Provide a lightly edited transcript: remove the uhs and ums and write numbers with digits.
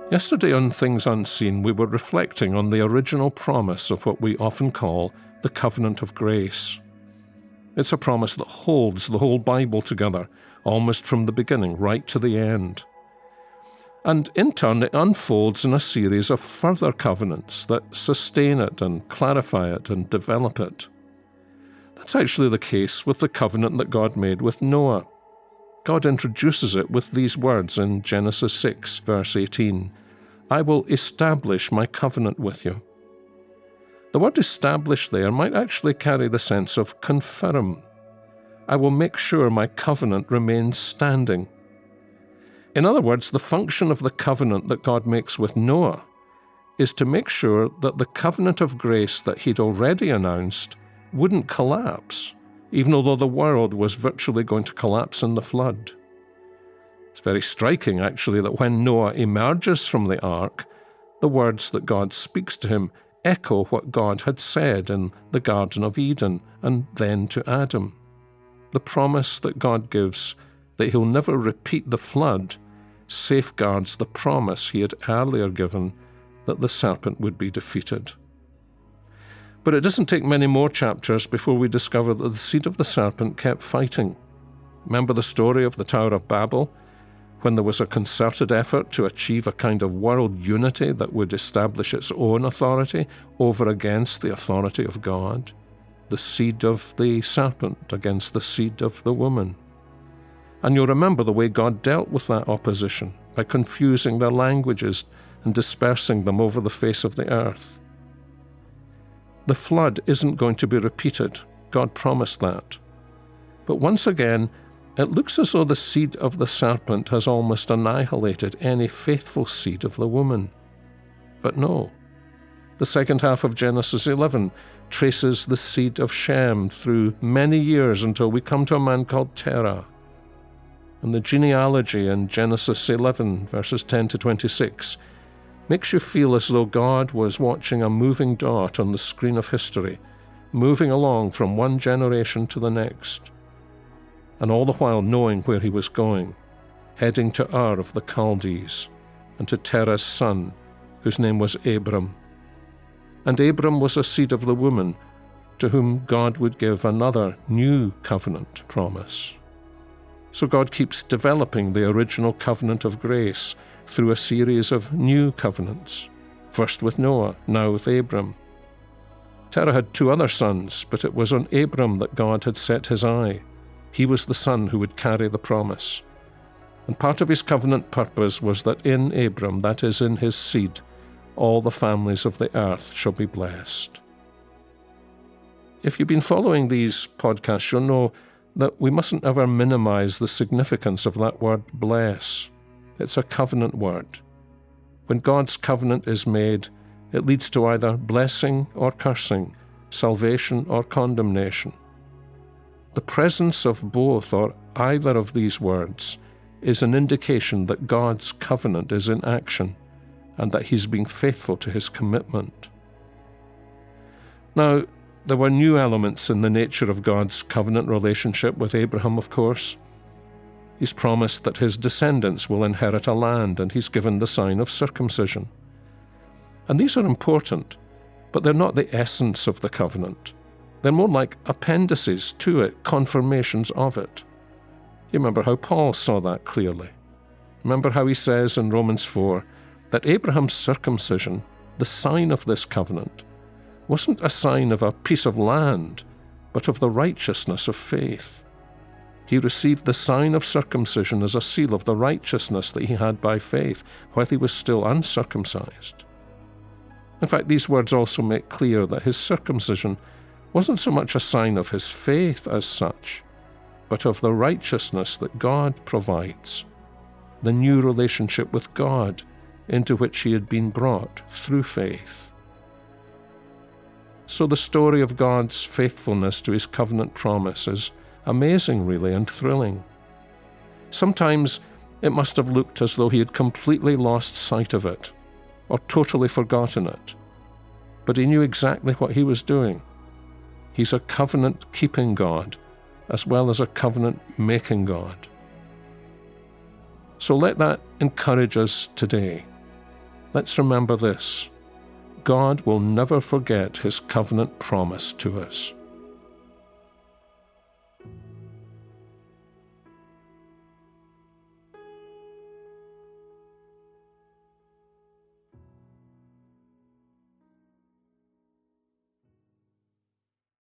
Yesterday on Things Unseen, we were reflecting on the original promise of what we often call the covenant of grace. It's a promise that holds the whole Bible together, almost from the beginning right to the end. And in turn, it unfolds in a series of further covenants that sustain it and clarify it and develop it. That's actually the case with the covenant that God made with Noah. God introduces it with these words in Genesis 6, verse 18, "I will establish my covenant with you." The word establish there might actually carry the sense of confirm. I will make sure my covenant remains standing. In other words, the function of the covenant that God makes with Noah is to make sure that the covenant of grace that he'd already announced wouldn't collapse, even though the world was virtually going to collapse in the flood. It's very striking, actually, that when Noah emerges from the ark, the words that God speaks to him echo what God had said in the Garden of Eden and then to Adam. The promise that God gives that he'll never repeat the flood safeguards the promise he had earlier given that the serpent would be defeated. But it doesn't take many more chapters before we discover that the seed of the serpent kept fighting. Remember the story of the Tower of Babel, when there was a concerted effort to achieve a kind of world unity that would establish its own authority over against the authority of God? The seed of the serpent against the seed of the woman. And you'll remember the way God dealt with that opposition by confusing their languages and dispersing them over the face of the earth. The flood isn't going to be repeated. God promised that. But once again, it looks as though the seed of the serpent has almost annihilated any faithful seed of the woman. But no. The second half of Genesis 11 traces the seed of Shem through many years until we come to a man called Terah. And the genealogy in Genesis 11, verses 10 to 26, makes you feel as though God was watching a moving dot on the screen of history, moving along from one generation to the next, and all the while knowing where he was going, heading to Ur of the Chaldees, and to Terah's son, whose name was Abram. And Abram was a seed of the woman, to whom God would give another new covenant promise. So God keeps developing the original covenant of grace through a series of new covenants, first with Noah, now with Abram. Terah had two other sons, but it was on Abram that God had set his eye. He was the son who would carry the promise. And part of his covenant purpose was that in Abram, that is, in his seed, all the families of the earth shall be blessed. If you've been following these podcasts, you'll know that we mustn't ever minimize the significance of that word bless. It's a covenant word. When God's covenant is made, it leads to either blessing or cursing, salvation or condemnation. The presence of both or either of these words is an indication that God's covenant is in action and that he's being faithful to his commitment. Now, there were new elements in the nature of God's covenant relationship with Abraham, of course. He's promised that his descendants will inherit a land, and he's given the sign of circumcision. And these are important, but they're not the essence of the covenant. They're more like appendices to it, confirmations of it. You remember how Paul saw that clearly. Remember how he says in Romans 4 that Abraham's circumcision, the sign of this covenant, wasn't a sign of a piece of land, but of the righteousness of faith. He received the sign of circumcision as a seal of the righteousness that he had by faith, while he was still uncircumcised. In fact, these words also make clear that his circumcision wasn't so much a sign of his faith as such, but of the righteousness that God provides, the new relationship with God into which he had been brought through faith. So the story of God's faithfulness to his covenant promise is amazing, really, and thrilling. Sometimes it must have looked as though he had completely lost sight of it, or totally forgotten it. But he knew exactly what he was doing. He's a covenant-keeping God, as well as a covenant-making God. So let that encourage us today. let's remember this: God will never forget his covenant promise to us.